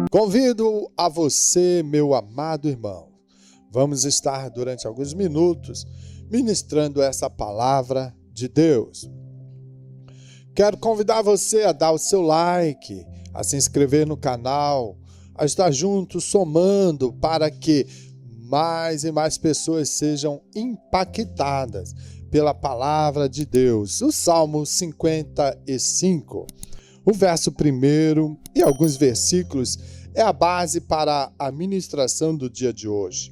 Convido a você, meu amado irmão. Vamos estar durante alguns minutos ministrando essa palavra de Deus. Quero convidar você a dar o seu like, a se inscrever no canal, a estar junto somando para que mais e mais pessoas sejam impactadas pela palavra de Deus. O Salmo 55, o verso 1 e alguns versículos é a base para a ministração do dia de hoje.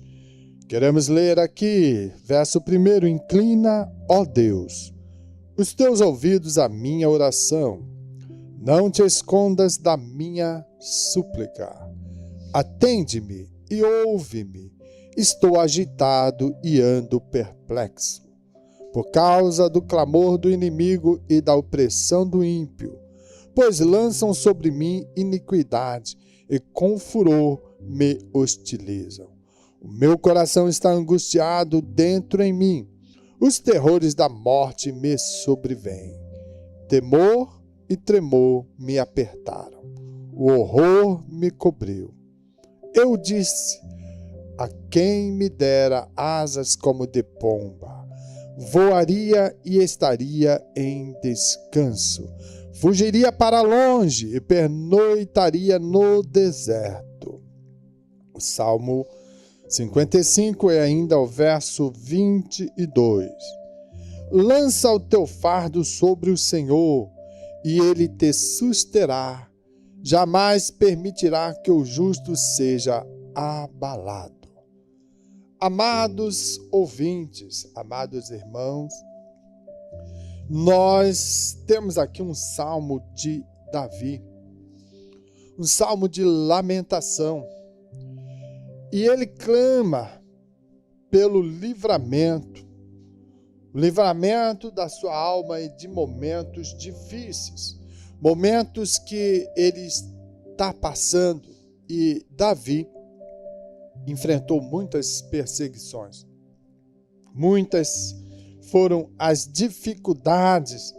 Queremos ler aqui, verso 1: Inclina, ó Deus, os teus ouvidos à minha oração. Não te escondas da minha súplica. Atende-me e ouve-me. Estou agitado e ando perplexo, por causa do clamor do inimigo e da opressão do ímpio, pois lançam sobre mim iniquidade e com furor me hostilizam. O meu coração está angustiado dentro em mim. Os terrores da morte me sobrevêm. Temor e tremor me apertaram. O horror me cobriu. Eu disse: a quem me dera asas como de pomba, voaria e estaria em descanso. Fugiria para longe e pernoitaria no deserto. O Salmo 55 é ainda o verso 22. Lança o teu fardo sobre o Senhor, e ele te susterá. Jamais permitirá que o justo seja abalado. Amados ouvintes, amados irmãos, nós temos aqui um salmo de Davi, um salmo de lamentação, e ele clama pelo livramento da sua alma e de momentos difíceis, momentos que ele está passando. E Davi enfrentou muitas perseguições, muitas foram as dificuldades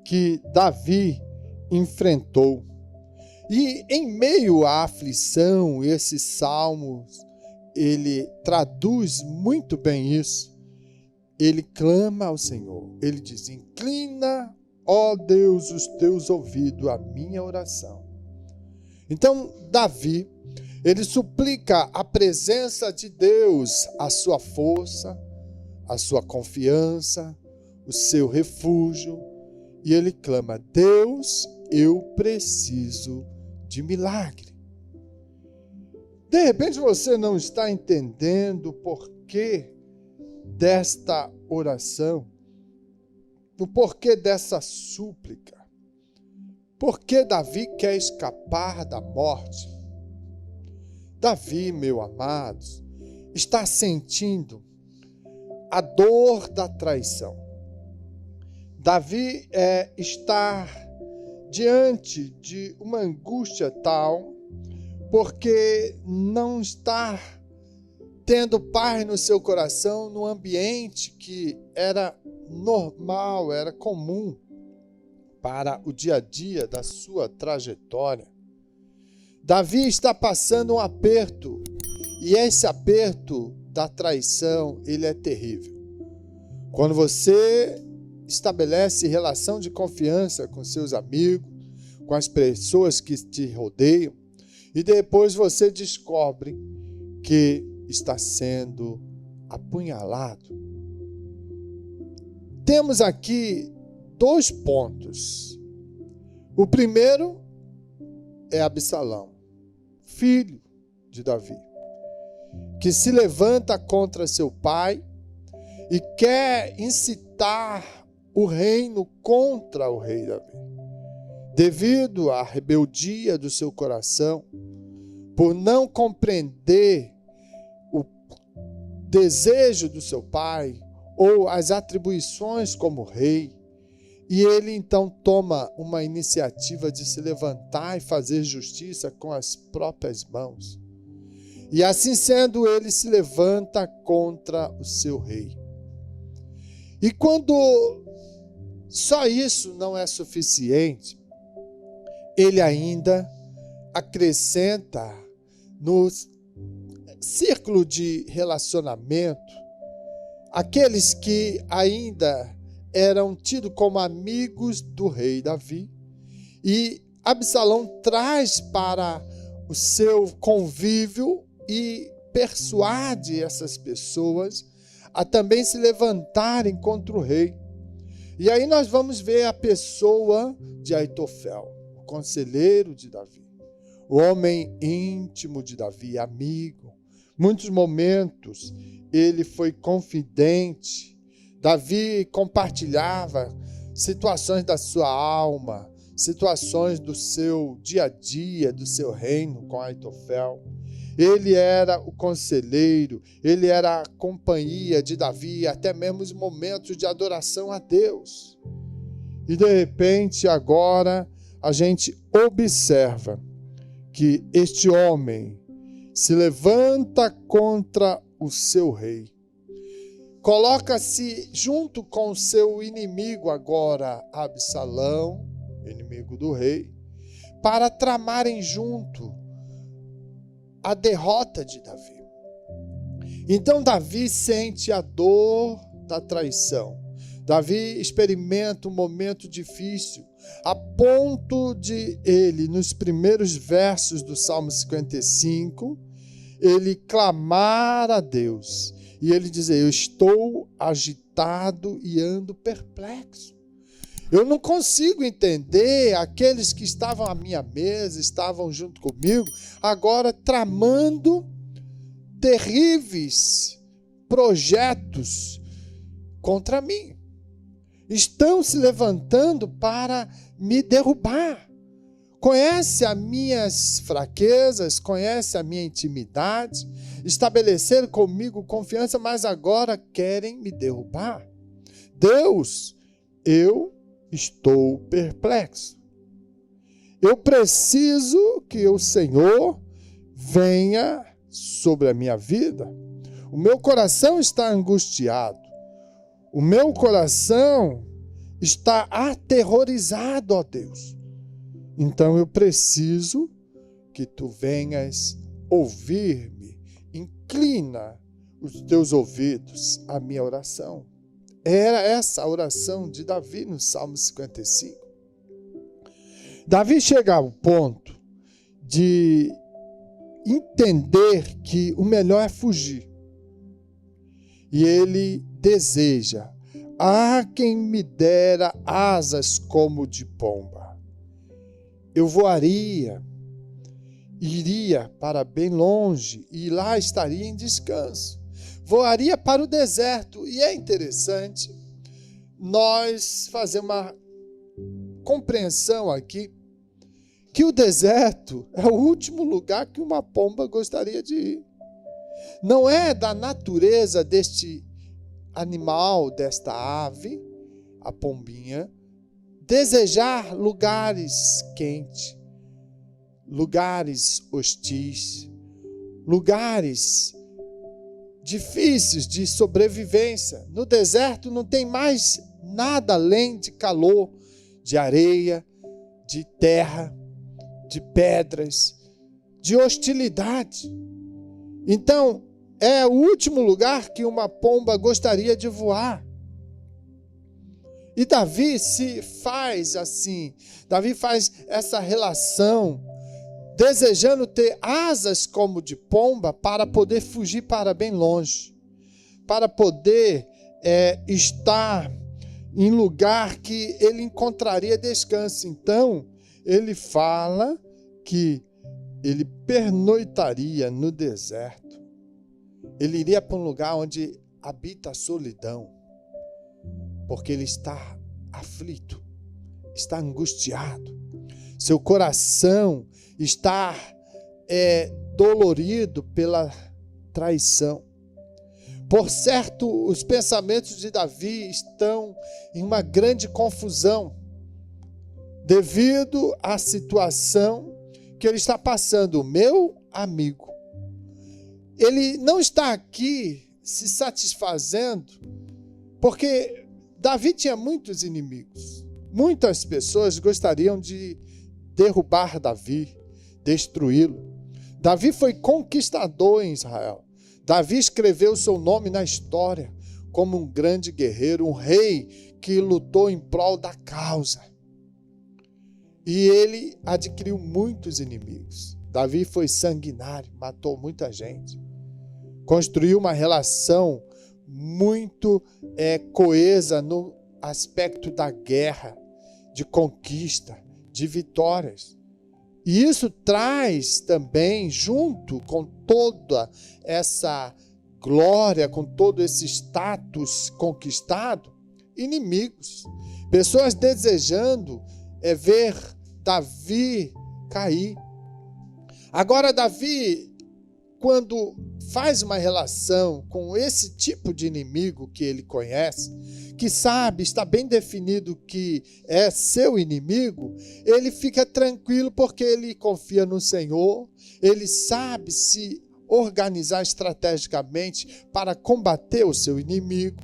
que Davi enfrentou. E em meio à aflição, esse salmo, ele traduz muito bem isso. Ele clama ao Senhor, ele diz: inclina, ó Deus, os teus ouvidos à minha oração. Então, Davi, ele suplica a presença de Deus, a sua força, a sua confiança, o seu refúgio, e ele clama: Deus, eu preciso de milagre. De repente você não está entendendo o porquê desta oração, o porquê dessa súplica. Por que Davi quer escapar da morte? Davi, meu amado, está sentindo a dor da traição. Davi está diante de uma angústia tal, porque não está tendo paz no seu coração no ambiente que era normal, era comum para o dia a dia da sua trajetória. Davi está passando um aperto, e esse aperto da traição, ele é terrível. Quando você estabelece relação de confiança com seus amigos, com as pessoas que te rodeiam, e depois você descobre que está sendo apunhalado. Temos aqui 2 pontos. O primeiro é Absalão, filho de Davi, que se levanta contra seu pai e quer incitar o reino contra o rei Davi. Devido à rebeldia do seu coração, por não compreender o desejo do seu pai ou as atribuições como rei, e ele então toma uma iniciativa de se levantar e fazer justiça com as próprias mãos. E assim sendo, ele se levanta contra o seu rei. E quando só isso não é suficiente, ele ainda acrescenta no círculo de relacionamento aqueles que ainda eram tidos como amigos do rei Davi. E Absalão traz para o seu convívio e persuade essas pessoas a também se levantarem contra o rei. E aí nós vamos ver a pessoa de Aitofel, o conselheiro de Davi, o homem íntimo de Davi, amigo. Muitos momentos ele foi confidente. Davi compartilhava situações da sua alma, situações do seu dia a dia, do seu reino com Aitofel. Ele era o conselheiro, ele era a companhia de Davi, até mesmo os momentos de adoração a Deus. E de repente agora a gente observa que este homem se levanta contra o seu rei. Coloca-se junto com o seu inimigo agora, Absalão, inimigo do rei, para tramarem junto a derrota de Davi. Então Davi sente a dor da traição. Davi experimenta um momento difícil, a ponto de ele, nos primeiros versos do Salmo 55, ele clamar a Deus. E ele dizer: eu estou agitado e ando perplexo. Eu não consigo entender aqueles que estavam à minha mesa, estavam junto comigo, agora tramando terríveis projetos contra mim. Estão se levantando para me derrubar. Conhece as minhas fraquezas, conhece a minha intimidade, estabeleceram comigo confiança, mas agora querem me derrubar. Deus, eu estou perplexo. Eu preciso que o Senhor venha sobre a minha vida. O meu coração está angustiado. O meu coração está aterrorizado, ó Deus. Então eu preciso que tu venhas ouvir-me. Inclina os teus ouvidos à minha oração. Era essa a oração de Davi no Salmo 55. Davi chega ao ponto de entender que o melhor é fugir. E ele deseja: quem me dera asas como de pomba. Eu voaria, iria para bem longe e lá estaria em descanso. Voaria para o deserto. E é interessante nós fazer uma compreensão aqui que o deserto é o último lugar que uma pomba gostaria de ir. Não é da natureza deste animal, desta ave, a pombinha, desejar lugares quentes, lugares hostis, lugares difíceis de sobrevivência. No deserto não tem mais nada além de calor, de areia, de terra, de pedras, de hostilidade. Então, é o último lugar que uma pomba gostaria de voar. E Davi se faz assim, Davi faz essa relação, desejando ter asas como de pomba para poder fugir para bem longe, para poder estar em lugar que ele encontraria descanso. Então, ele fala que ele pernoitaria no deserto. Ele iria para um lugar onde habita a solidão, porque ele está aflito, está angustiado. Seu coração está dolorido pela traição. Por certo, os pensamentos de Davi estão em uma grande confusão, devido à situação que ele está passando. O meu amigo, ele não está aqui se satisfazendo, porque Davi tinha muitos inimigos. Muitas pessoas gostariam de derrubar Davi, destruí-lo. Davi foi conquistador em Israel. Davi escreveu seu nome na história como um grande guerreiro, um rei que lutou em prol da causa. E ele adquiriu muitos inimigos. Davi foi sanguinário, matou muita gente. Construiu uma relação muito coesa no aspecto da guerra, de conquista, de vitórias. E isso traz também, junto com toda essa glória, com todo esse status conquistado, inimigos. Pessoas desejando ver Davi cair. Agora, Davi, quando faz uma relação com esse tipo de inimigo que ele conhece, que sabe, está bem definido que é seu inimigo, ele fica tranquilo porque ele confia no Senhor, ele sabe se organizar estrategicamente para combater o seu inimigo.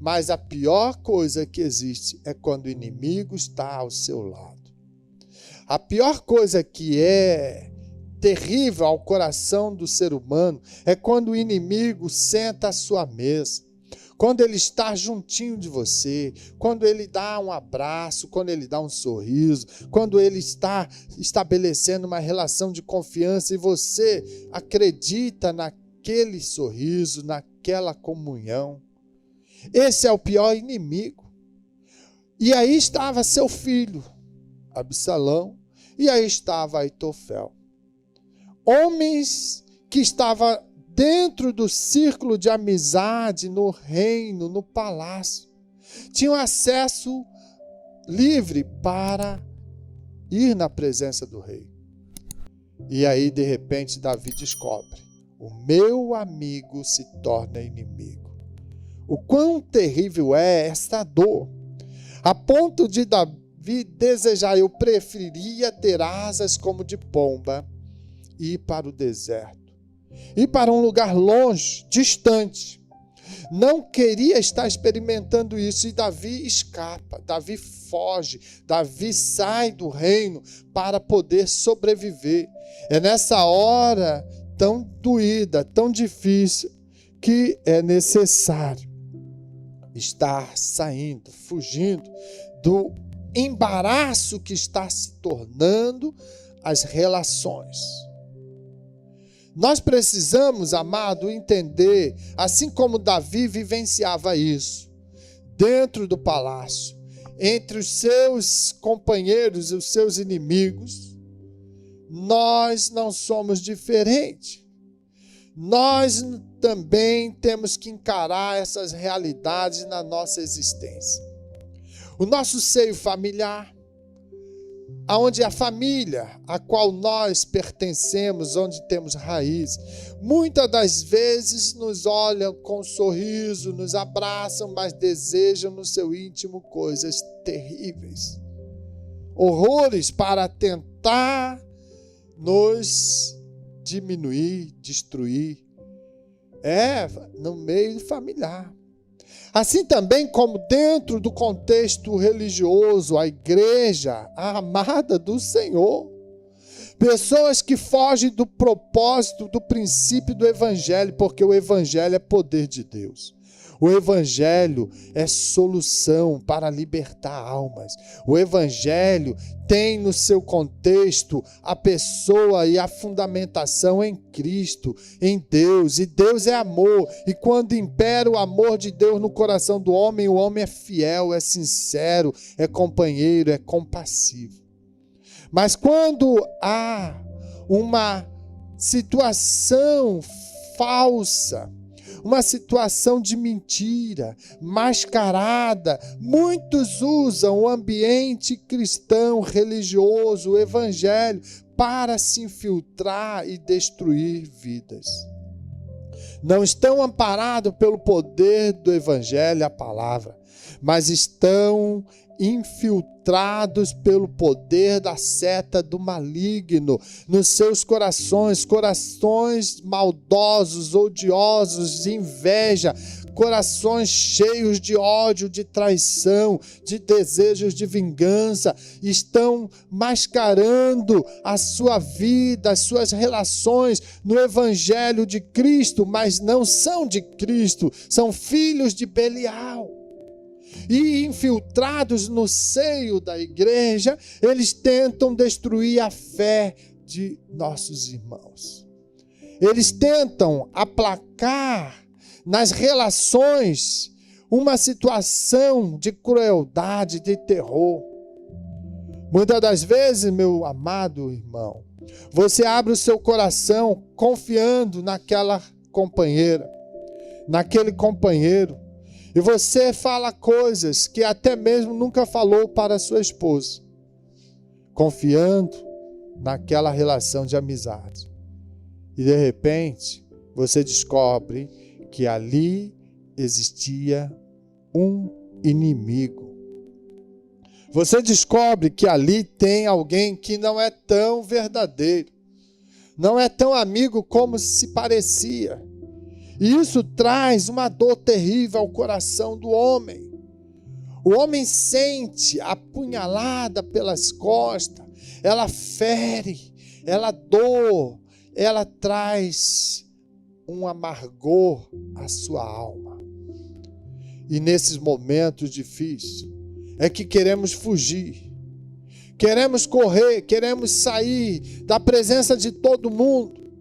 Mas a pior coisa que existe é quando o inimigo está ao seu lado. A pior coisa que é terrível ao coração do ser humano é quando o inimigo senta à sua mesa, quando ele está juntinho de você, quando ele dá um abraço, quando ele dá um sorriso, quando ele está estabelecendo uma relação de confiança e você acredita naquele sorriso, naquela comunhão. Esse é o pior inimigo. E aí estava seu filho, Absalão, e aí estava Aitofel. Homens que estavam dentro do círculo de amizade, no reino, no palácio, tinham acesso livre para ir na presença do rei. E aí, de repente, Davi descobre: o meu amigo se torna inimigo. O quão terrível é esta dor, a ponto de Davi desejar: eu preferiria ter asas como de pomba, ir para o deserto, ir para um lugar longe, distante. Não queria estar experimentando isso. E Davi escapa, Davi foge, Davi sai do reino para poder sobreviver. É nessa hora tão doída, tão difícil, que é necessário estar saindo, fugindo do embaraço que está se tornando as relações. Nós precisamos, amado, entender, assim como Davi vivenciava isso, dentro do palácio, entre os seus companheiros e os seus inimigos, nós não somos diferentes. Nós também temos que encarar essas realidades na nossa existência. O nosso seio familiar, aonde a família a qual nós pertencemos, onde temos raiz, muitas das vezes nos olham com um sorriso, nos abraçam, mas desejam no seu íntimo coisas terríveis, horrores para tentar nos diminuir, destruir. No meio familiar. Assim também como dentro do contexto religioso, a igreja, a amada do Senhor. Pessoas que fogem do propósito, do princípio do evangelho, porque o evangelho é poder de Deus. O evangelho é solução para libertar almas. O evangelho tem no seu contexto a pessoa e a fundamentação em Cristo, em Deus. E Deus é amor. E quando impera o amor de Deus no coração do homem, o homem é fiel, é sincero, é companheiro, é compassivo. Mas quando há uma situação falsa, uma situação de mentira, mascarada, muitos usam o ambiente cristão, religioso, o evangelho, para se infiltrar e destruir vidas. Não estão amparados pelo poder do evangelho, a palavra, mas estão infiltrados pelo poder da seta do maligno nos seus corações, corações maldosos, odiosos, de inveja, corações cheios de ódio, de traição, de desejos de vingança, estão mascarando a sua vida, as suas relações no Evangelho de Cristo, mas não são de Cristo, são filhos de Belial. E infiltrados no seio da igreja, eles tentam destruir a fé de nossos irmãos. Eles tentam aplacar nas relações uma situação de crueldade, de terror. Muitas das vezes, meu amado irmão, você abre o seu coração confiando naquela companheira, naquele companheiro, e você fala coisas que até mesmo nunca falou para a sua esposa, confiando naquela relação de amizade. E de repente, você descobre que ali existia um inimigo. Você descobre que ali tem alguém que não é tão verdadeiro, não é tão amigo como se parecia. E isso traz uma dor terrível ao coração do homem. O homem sente a punhalada pelas costas, ela fere, ela dor, ela traz um amargor à sua alma. E nesses momentos difíceis é que queremos fugir, queremos correr, queremos sair da presença de todo mundo.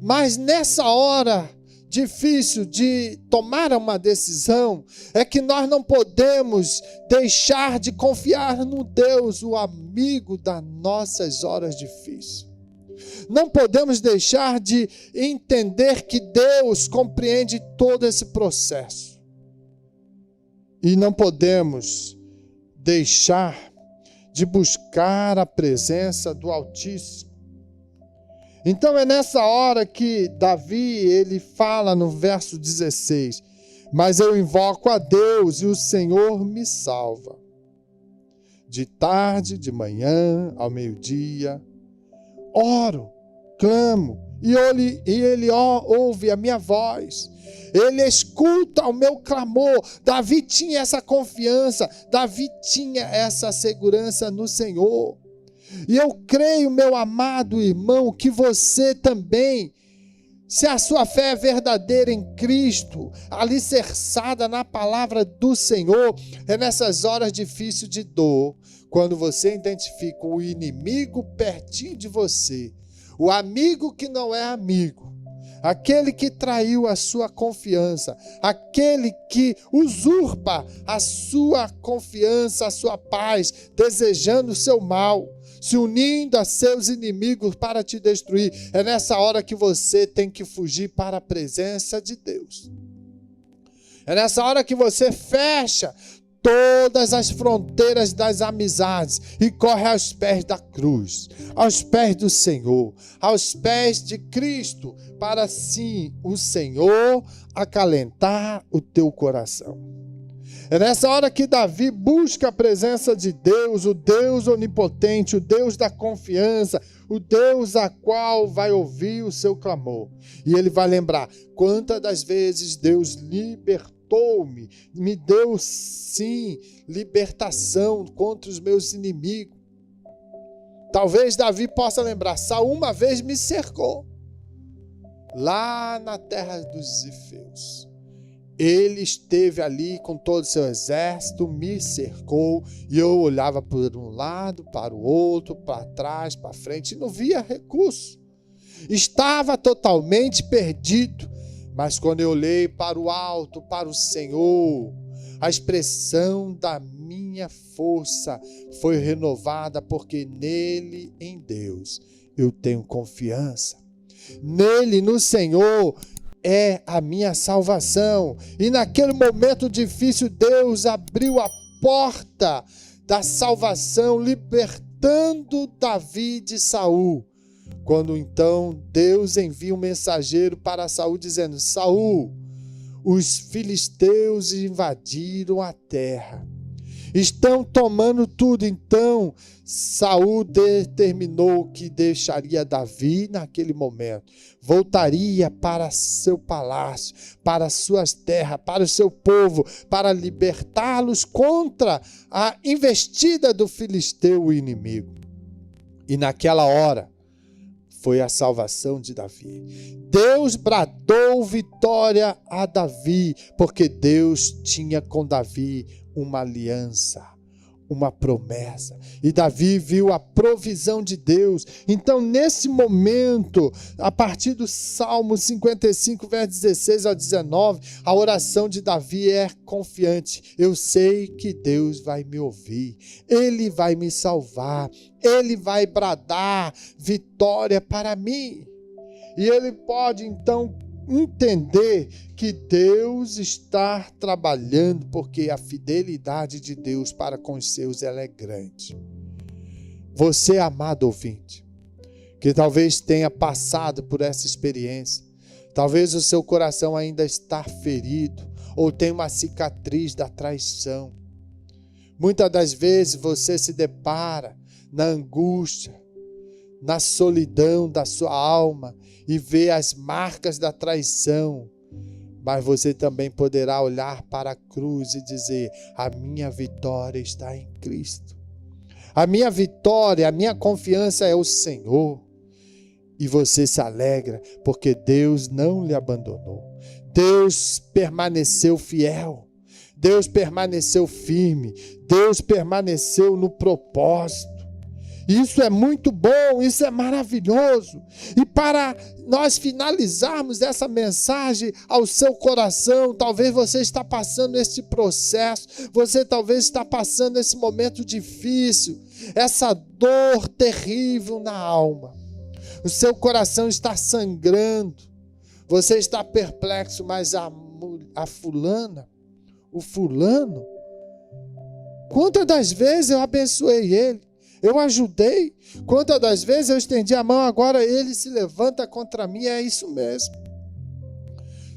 Mas nessa hora difícil de tomar uma decisão, é que nós não podemos deixar de confiar no Deus, o amigo das nossas horas difíceis. Não podemos deixar de entender que Deus compreende todo esse processo. E não podemos deixar de buscar a presença do Altíssimo. Então é nessa hora que Davi, ele fala no verso 16, mas eu invoco a Deus e o Senhor me salva. De tarde, de manhã, ao meio-dia, oro, clamo, e ele ouve a minha voz. Ele escuta o meu clamor. Davi tinha essa confiança, Davi tinha essa segurança no Senhor. E eu creio, meu amado irmão, que você também, se a sua fé é verdadeira em Cristo, alicerçada na palavra do Senhor, é nessas horas difíceis de dor, quando você identifica o inimigo pertinho de você, o amigo que não é amigo, aquele que traiu a sua confiança, aquele que usurpa a sua confiança, a sua paz, desejando o seu mal, se unindo a seus inimigos para te destruir. É nessa hora que você tem que fugir para a presença de Deus. É nessa hora que você fecha todas as fronteiras das amizades e corre aos pés da cruz, aos pés do Senhor, aos pés de Cristo, para assim o Senhor acalentar o teu coração. É nessa hora que Davi busca a presença de Deus, o Deus onipotente, o Deus da confiança, o Deus a qual vai ouvir o seu clamor. E ele vai lembrar quantas das vezes Deus libertou-me, me deu sim libertação contra os meus inimigos. Talvez Davi possa lembrar, Saul uma vez me cercou, lá na terra dos Zifeus. Ele esteve ali com todo o seu exército, me cercou, e eu olhava por um lado, para o outro, para trás, para frente, e não via recurso. Estava totalmente perdido, mas quando eu olhei para o alto, para o Senhor, a expressão da minha força foi renovada, porque nele, em Deus, eu tenho confiança. Nele, no Senhor, é a minha salvação. E naquele momento difícil, Deus abriu a porta da salvação, libertando Davi de Saul. Quando então Deus envia um mensageiro para Saul dizendo: Saul, os filisteus invadiram a terra. Estão tomando tudo. Então, Saul determinou que deixaria Davi naquele momento. Voltaria para seu palácio, para suas terras, para o seu povo, para libertá-los contra a investida do filisteu, o inimigo. E naquela hora, foi a salvação de Davi. Deus bradou vitória a Davi, porque Deus tinha com Davi uma aliança, uma promessa. E Davi viu a provisão de Deus. Então, nesse momento, a partir do Salmo 55, versos 16 ao 19, a oração de Davi é confiante. Eu sei que Deus vai me ouvir. Ele vai me salvar. Ele vai bradar vitória para mim. E ele pode, então, entender que Deus está trabalhando, porque a fidelidade de Deus para com os seus, ela é grande. Você, amado ouvinte, que talvez tenha passado por essa experiência, talvez o seu coração ainda está ferido, ou tem uma cicatriz da traição. Muitas das vezes você se depara na angústia, na solidão da sua alma e vê as marcas da traição, mas você também poderá olhar para a cruz e dizer: a minha vitória está em Cristo. A minha vitória, a minha confiança é o Senhor. E você se alegra porque Deus não lhe abandonou. Deus permaneceu fiel. Deus permaneceu firme. Deus permaneceu no propósito. Isso é muito bom, isso é maravilhoso. E para nós finalizarmos essa mensagem ao seu coração, talvez você está passando esse processo, você talvez está passando esse momento difícil, essa dor terrível na alma. O seu coração está sangrando, você está perplexo, mas a fulana, o fulano, quantas das vezes eu abençoei ele? Eu ajudei. Quantas das vezes eu estendi a mão, agora ele se levanta contra mim. É isso mesmo.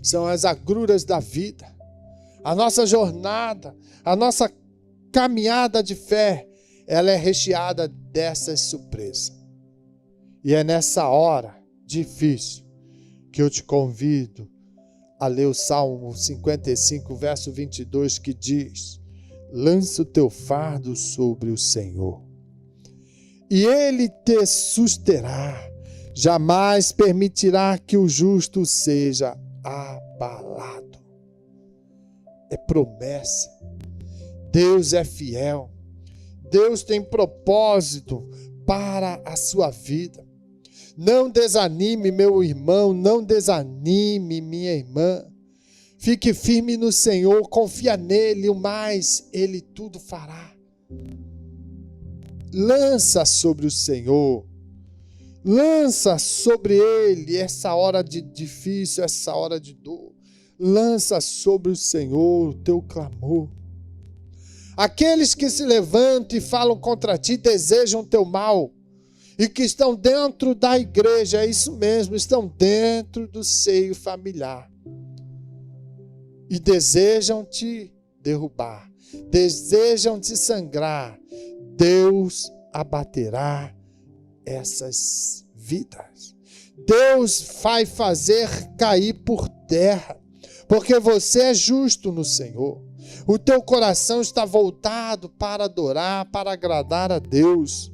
São as agruras da vida. A nossa jornada, a nossa caminhada de fé, ela é recheada dessas surpresas. E é nessa hora difícil que eu te convido a ler o Salmo 55, verso 22, que diz: lança o teu fardo sobre o Senhor, e Ele te susterá, jamais permitirá que o justo seja abalado. É promessa. Deus é fiel. Deus tem propósito para a sua vida. Não desanime, meu irmão, não desanime, minha irmã. Fique firme no Senhor, confia nele, o mais Ele tudo fará. Lança sobre o Senhor, lança sobre Ele essa hora de difícil, essa hora de dor. Lança sobre o Senhor o teu clamor. Aqueles que se levantam e falam contra ti, desejam teu mal, e que estão dentro da igreja, é isso mesmo, estão dentro do seio familiar, e desejam te derrubar, desejam te sangrar. Deus abaterá essas vidas. Deus vai fazer cair por terra, porque você é justo no Senhor. O teu coração está voltado para adorar, para agradar a Deus.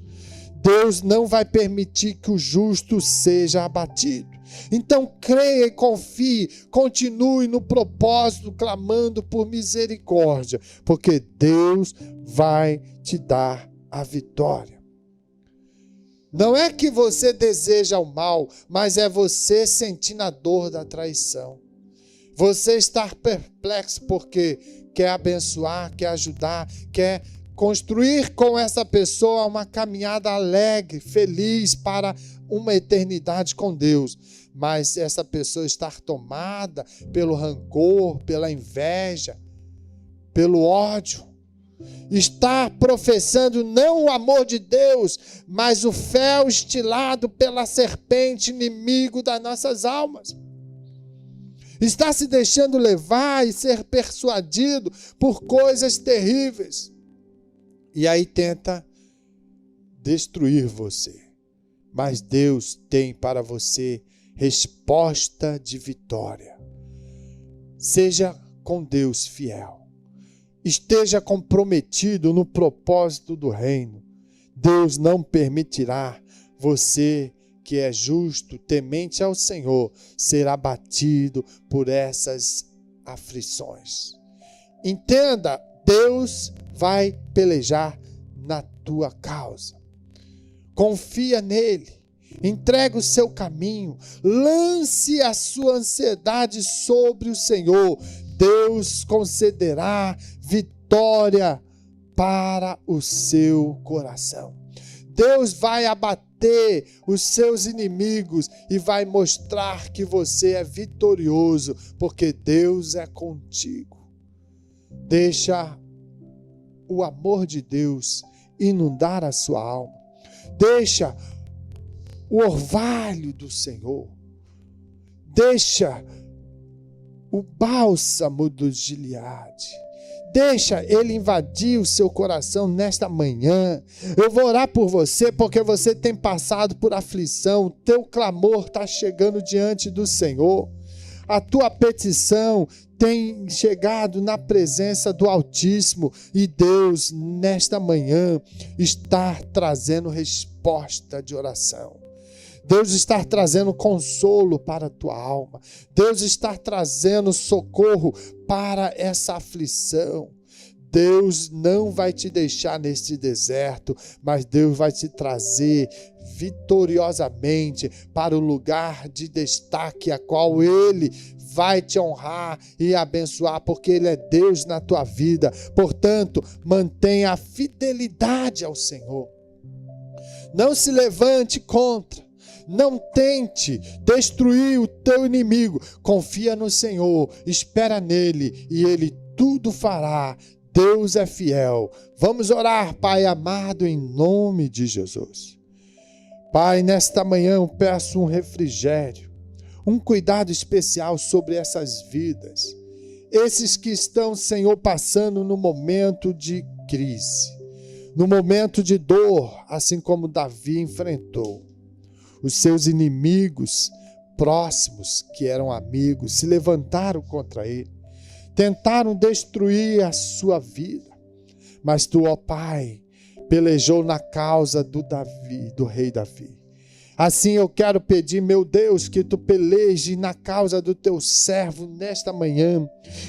Deus não vai permitir que o justo seja abatido. Então creia e confie, continue no propósito, clamando por misericórdia, porque Deus vai te dar a vitória. Não é que você deseja o mal, mas é você sentindo a dor da traição. Você estar perplexo porque quer abençoar, quer ajudar, quer construir com essa pessoa uma caminhada alegre, feliz para uma eternidade com Deus. Mas essa pessoa estar tomada pelo rancor, pela inveja, pelo ódio. Está professando não o amor de Deus, mas o fel estilado pela serpente, inimigo das nossas almas. Está se deixando levar e ser persuadido por coisas terríveis. e aí tenta destruir você. Mas Deus tem para você resposta de vitória. Seja com Deus fiel. Esteja comprometido no propósito do reino. Deus não permitirá você, que é justo, temente ao Senhor, ser abatido por essas aflições. Entenda, Deus vai pelejar na tua causa. Confia nele, entregue o seu caminho, lance a sua ansiedade sobre o Senhor. Deus concederá vitória para o seu coração. Deus vai abater os seus inimigos e vai mostrar que você é vitorioso, porque Deus é contigo. Deixa o amor de Deus inundar a sua alma. Deixa o orvalho do Senhor. Deixa o bálsamo do Gileade. Deixa ele invadir o seu coração nesta manhã. Eu vou orar por você porque você tem passado por aflição. O teu clamor está chegando diante do Senhor. A tua petição tem chegado na presença do Altíssimo e Deus, nesta manhã, está trazendo resposta de oração. Deus está trazendo consolo para a tua alma. Deus está trazendo socorro para essa aflição. Deus não vai te deixar neste deserto, mas Deus vai te trazer vitoriosamente para o lugar de destaque a qual Ele vai te honrar e abençoar, porque Ele é Deus na tua vida. Portanto, mantenha a fidelidade ao Senhor. Não se levante contra. Não tente destruir o teu inimigo. Confia no Senhor, espera nele e Ele tudo fará. Deus é fiel. Vamos orar, Pai amado, em nome de Jesus. Pai, nesta manhã eu peço um refrigério, um cuidado especial sobre essas vidas. Esses que estão, Senhor, passando no momento de crise, no momento de dor, assim como Davi enfrentou. Os seus inimigos próximos, que eram amigos, se levantaram contra ele. Tentaram destruir a sua vida. Mas tu, ó Pai, pelejou na causa do rei Davi. Assim eu quero pedir, meu Deus, que tu peleje na causa do teu servo nesta manhã,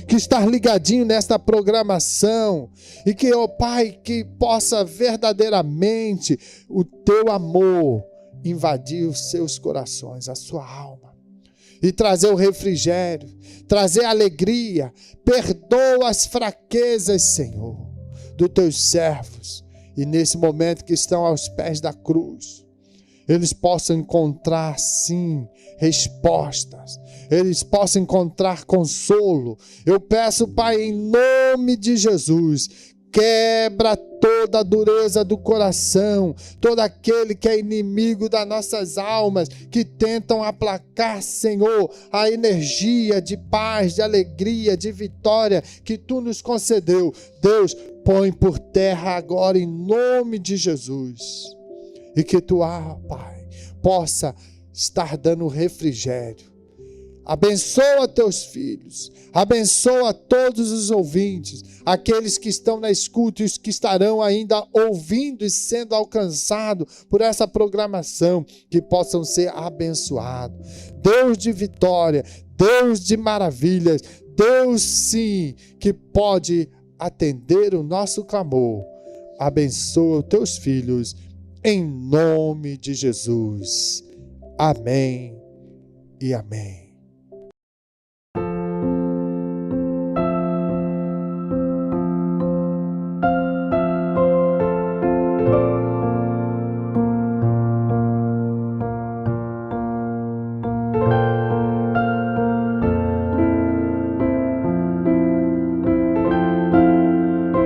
que está ligadinho nesta programação, e que, ó Pai, que possa verdadeiramente o teu amor invadir os seus corações, a sua alma, e trazer o refrigério, trazer a alegria. Perdoa as fraquezas, Senhor, dos teus servos, e nesse momento que estão aos pés da cruz, eles possam encontrar, sim, respostas, eles possam encontrar consolo. Eu peço, Pai, em nome de Jesus, quebra toda a dureza do coração, todo aquele que é inimigo das nossas almas, que tentam aplacar, Senhor, a energia de paz, de alegria, de vitória que Tu nos concedeu. Deus, põe por terra agora em nome de Jesus. E que Tu, Pai, possa estar dando refrigério. Abençoa teus filhos, abençoa todos os ouvintes, aqueles que estão na escuta e os que estarão ainda ouvindo e sendo alcançados por essa programação, que possam ser abençoados. Deus de vitória, Deus de maravilhas, Deus sim, que pode atender o nosso clamor. Abençoa os teus filhos, em nome de Jesus. Amém e amém.